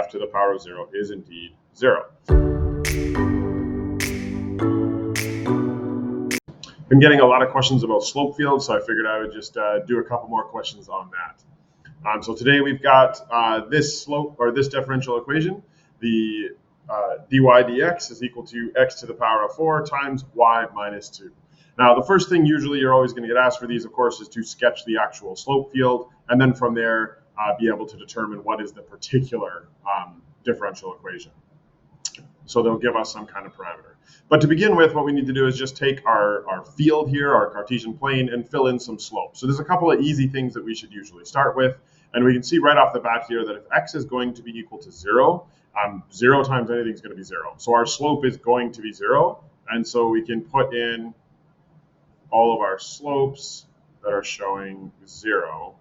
f to the power of 0 is indeed 0. Been getting a lot of questions about slope fields, so I figured I would just do a couple more questions on that. So today we've got this slope, or this differential equation. The dy dx is equal to x to the power of 4 times y minus 2. Now, the first thing usually you're always going to get asked for these, of course, is to sketch the actual slope field, and then from there be able to determine what is the particular differential equation. So they'll give us some kind of parameter. But to begin with, what we need to do is just take our field here, our Cartesian plane, and fill in some slopes. So there's a couple of easy things that we should usually start with. And we can see right off the bat here that if x is going to be equal to 0, 0 times anything is going to be 0. So our slope is going to be 0. And so we can put in all of our slopes that are showing 0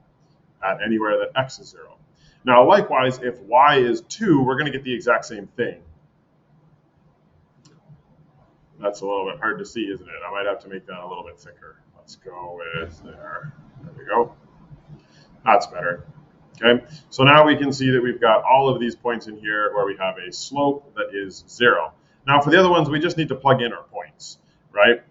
at anywhere that x is 0. Now, likewise, if y is 2, we're going to get the exact same thing. That's a little bit hard to see, isn't it? I might have to make that a little bit thicker. Let's go with there. There we go. That's better. Okay, so now we can see that we've got all of these points in here where we have a slope that is 0. Now, for the other ones, we just need to plug in our points, right?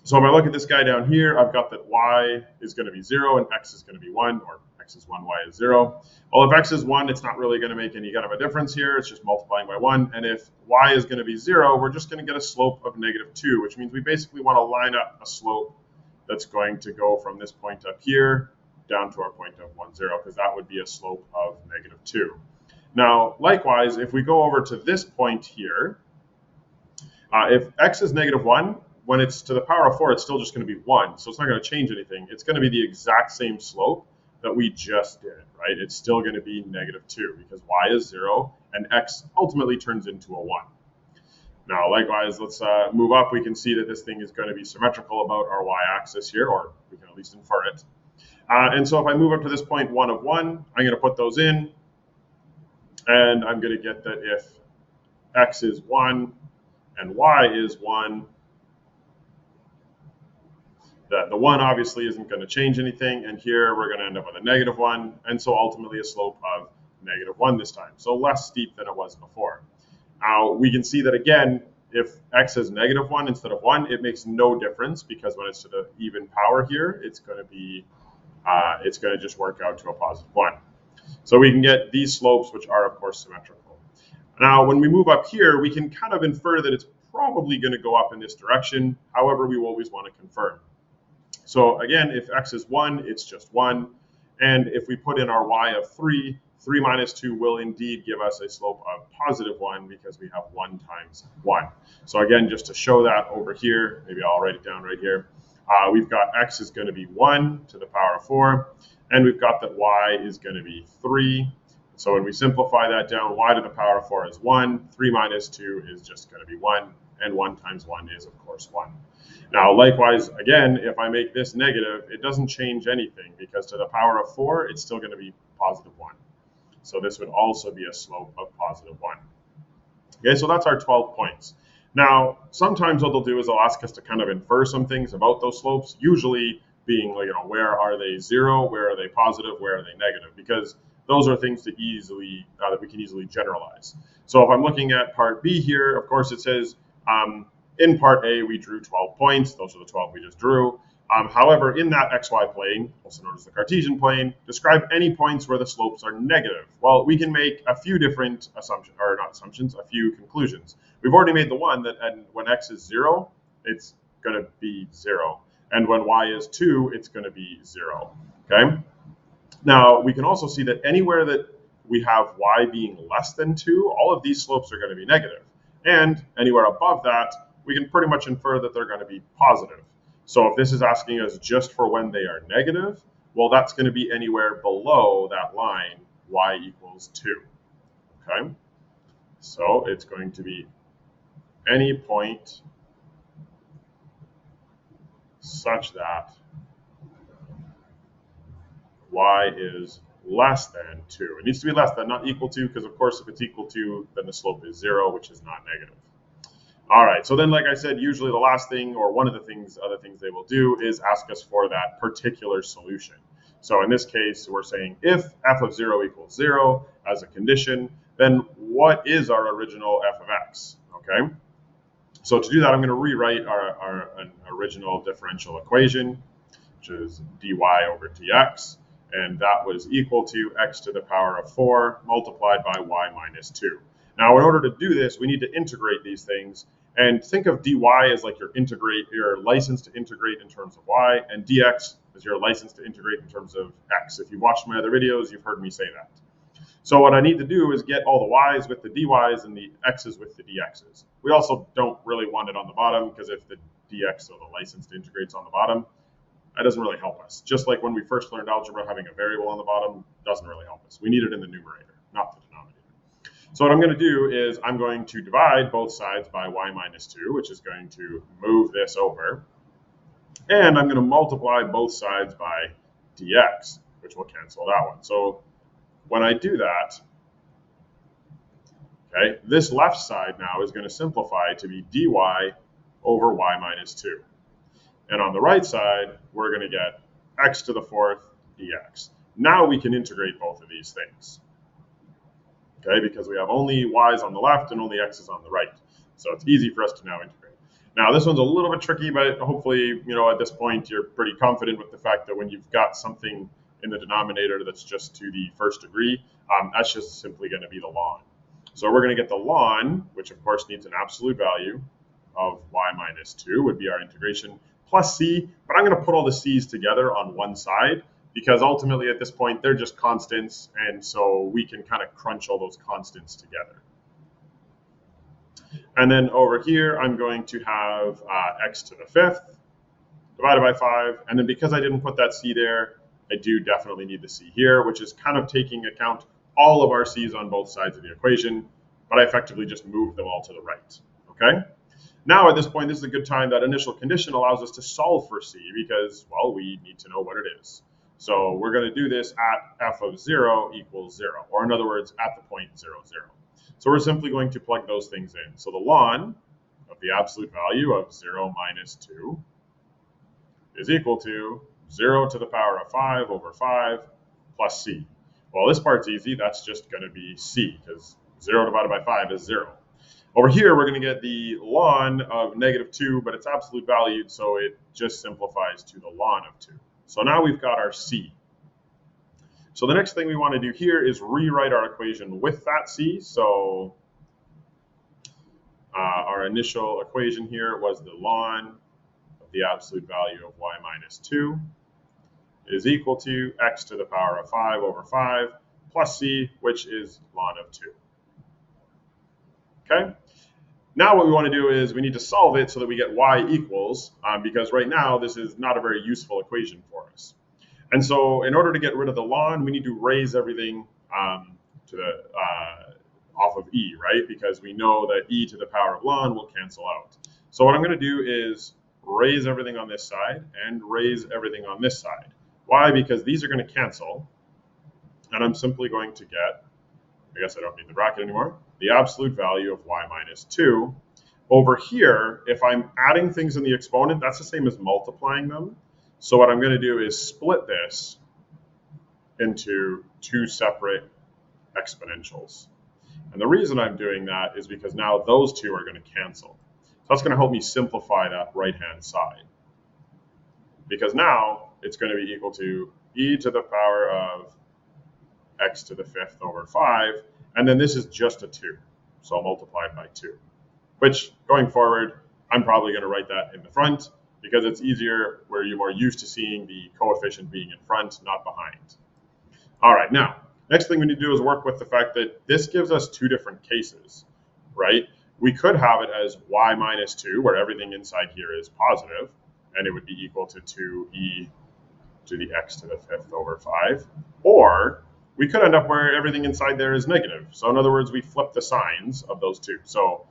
So if I look at this guy down here, I've got that y is going to be 0 and x is going to be 1, or x is 1, y is 0. Well, if x is 1, it's not really going to make any kind of a difference here. It's just multiplying by 1. And if y is going to be 0, we're just going to get a slope of -2, which means we basically want to line up a slope that's going to go from this point up here down to our point of 1, 0, because that would be a slope of -2. Now, likewise, if we go over to this point here, if x is -1, when it's to the power of 4, it's still just going to be 1. So it's not going to change anything. It's going to be the exact same slope that we just did, right? It's still going to be -2 because y is 0 and x ultimately turns into a 1. Now, likewise, let's move up. We can see that this thing is going to be symmetrical about our y-axis here, or we can at least infer it. And so if I move up to this point 1 of 1, I'm going to put those in, and I'm going to get that if x is 1 and y is 1, that the 1 obviously isn't going to change anything, and here we're going to end up with a -1, and so ultimately a slope of -1 this time, so less steep than it was before. Now, we can see that again, if x is -1 instead of 1, it makes no difference, because when it's to the even power here, it's going to just work out to a +1. So we can get these slopes, which are, of course, symmetrical. Now, when we move up here, we can kind of infer that it's probably going to go up in this direction. However, we always want to confirm. So again, if x is 1, it's just 1. And if we put in our y of 3, 3 minus 2 will indeed give us a slope of +1 because we have 1 times 1. So again, just to show that over here, maybe I'll write it down right here. We've got x is going to be 1 to the power of 4, and we've got that y is going to be 3. So when we simplify that down, y to the power of 4 is 1, 3 minus 2 is just going to be 1, and 1 times 1 is, of course, 1. Now, likewise, again, if I make this negative, it doesn't change anything, because to the power of 4, it's still going to be +1. So this would also be a slope of +1. Okay, so that's our 12 points. Now, sometimes what they'll do is they'll ask us to kind of infer some things about those slopes, usually being, where are they 0, where are they positive, where are they negative, because those are things that we can easily generalize. So if I'm looking at part B here, of course it says, in part A, we drew 12 points. Those are the 12 we just drew. However, in that xy plane, also known as the Cartesian plane, describe any points where the slopes are negative. Well, we can make a few different a few conclusions. We've already made the one that when x is 0, it's going to be 0. And when y is 2, it's going to be 0. Okay? Now, we can also see that anywhere that we have y being less than 2, all of these slopes are going to be negative. And anywhere above that, we can pretty much infer that they're going to be positive. So if this is asking us just for when they are negative, well, that's going to be anywhere below that line, y equals 2. Okay? So it's going to be any point such that y is less than 2. It needs to be less than, not equal to, because of course if it's equal to, then the slope is 0, which is not negative. All right, so then like I said, usually the last thing, or one of the other things they will do is ask us for that particular solution. So in this case, we're saying if f of 0 equals 0 as a condition, then what is our original f of x? Okay. So to do that, I'm going to rewrite our original differential equation, which is dy over dx. And that was equal to x to the power of 4 multiplied by y minus 2. Now, in order to do this, we need to integrate these things. And think of dy as like your license to integrate in terms of y, and dx is your license to integrate in terms of x. If you've watched my other videos, you've heard me say that. So what I need to do is get all the y's with the dy's and the x's with the dx's. We also don't really want it on the bottom, because if the dx, or the license to integrate's on the bottom, that doesn't really help us. Just like when we first learned algebra, having a variable on the bottom doesn't really help us. We need it in the numerator, not the denominator. So what I'm going to do is I'm going to divide both sides by y minus 2, which is going to move this over. And I'm going to multiply both sides by dx, which will cancel that one. So when I do that, okay, this left side now is going to simplify to be dy over y minus 2. And on the right side, we're going to get x to the 4th dx. Now we can integrate both of these things, okay, because we have only y's on the left and only x's on the right. So it's easy for us to now integrate. Now this one's a little bit tricky, but hopefully, at this point, you're pretty confident with the fact that when you've got something in the denominator that's just to the first degree, that's just simply going to be the ln. So we're going to get the ln, which of course needs an absolute value of y minus 2 would be our integration, plus c, but I'm going to put all the c's together on one side, because ultimately at this point they're just constants, and so we can kind of crunch all those constants together. And then over here I'm going to have x to the 5th divided by 5, and then because I didn't put that c there, I do definitely need the c here, which is kind of taking account all of our c's on both sides of the equation, but I effectively just moved them all to the right, okay? Now at this point, this is a good time. That initial condition allows us to solve for c because, well, we need to know what it is. So we're going to do this at f of 0 equals 0, or in other words, at the point 0, 0. So we're simply going to plug those things in. So the ln of the absolute value of 0 minus 2 is equal to 0 to the power of 5 over 5 plus c. Well, this part's easy. That's just going to be c, because 0 divided by 5 is 0. Over here, we're going to get the ln of negative 2, but it's absolute valued, so it just simplifies to the ln of 2. So now we've got our c. So the next thing we want to do here is rewrite our equation with that c. So our initial equation here was the ln of the absolute value of y minus 2 is equal to x to the power of 5 over 5 plus c, which is ln of 2. Okay. Now what we want to do is we need to solve it so that we get y equals, because right now this is not a very useful equation for us. And so in order to get rid of the ln, we need to raise everything to the off of e, right? Because we know that e to the power of ln will cancel out. So what I'm going to do is raise everything on this side and raise everything on this side. Why? Because these are going to cancel, and I'm simply going to get, I guess I don't need the bracket anymore, the absolute value of y minus 2. Over here, if I'm adding things in the exponent, that's the same as multiplying them. So what I'm going to do is split this into two separate exponentials. And the reason I'm doing that is because now those two are going to cancel. So that's going to help me simplify that right-hand side. Because now it's going to be equal to e to the power of x to the 5th over 5. And then this is just a 2, so multiplied by 2. Which, going forward, I'm probably going to write that in the front, because it's easier where you're more used to seeing the coefficient being in front, not behind. All right, now, next thing we need to do is work with the fact that this gives us two different cases, right? We could have it as y minus 2, where everything inside here is positive, and it would be equal to 2e to the x to the 5th over 5. Or we could end up where everything inside there is negative. So in other words, we flip the signs of those two. So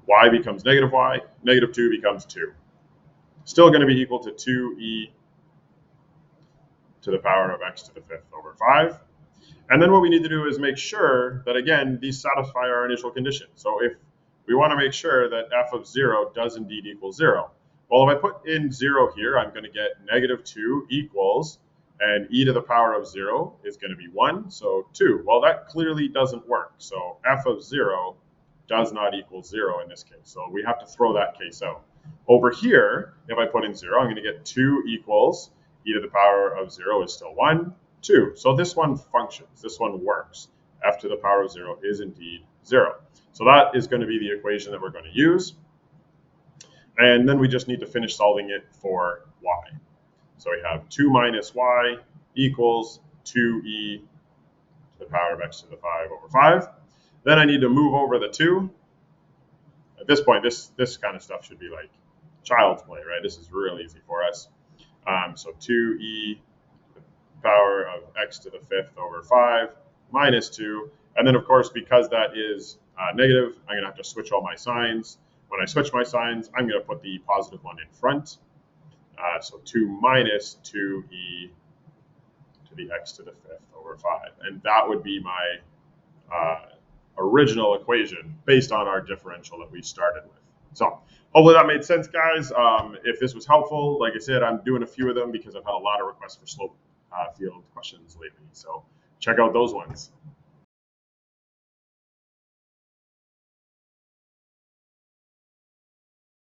y becomes negative y, negative 2 becomes 2. Still going to be equal to 2e to the power of x to the 5th over 5. And then what we need to do is make sure that, again, these satisfy our initial condition. So if we want to make sure that f of 0 does indeed equal 0, well, if I put in 0 here, I'm going to get negative 2 equals, and e to the power of 0 is going to be 1, so 2. Well, that clearly doesn't work. So f of 0 does not equal 0 in this case. So we have to throw that case out. Over here, if I put in 0, I'm going to get 2 equals e to the power of 0 is still 1, 2. So this one functions. This one works. F to the power of 0 is indeed 0. So that is going to be the equation that we're going to use. And then we just need to finish solving it for y. So we have 2 minus y equals 2e to the power of x to the 5 over 5. Then I need to move over the 2. At this point, this kind of stuff should be like child's play, right? This is real easy for us. So 2e to the power of x to the 5th over 5 minus 2. And then, of course, because that is negative, I'm going to have to switch all my signs. When I switch my signs, I'm going to put the positive one in front. So 2 minus 2e to the x to the 5th over 5. And that would be my original equation based on our differential that we started with. So hopefully that made sense, guys. If this was helpful, like I said, I'm doing a few of them because I've had a lot of requests for slope field questions lately. So check out those ones.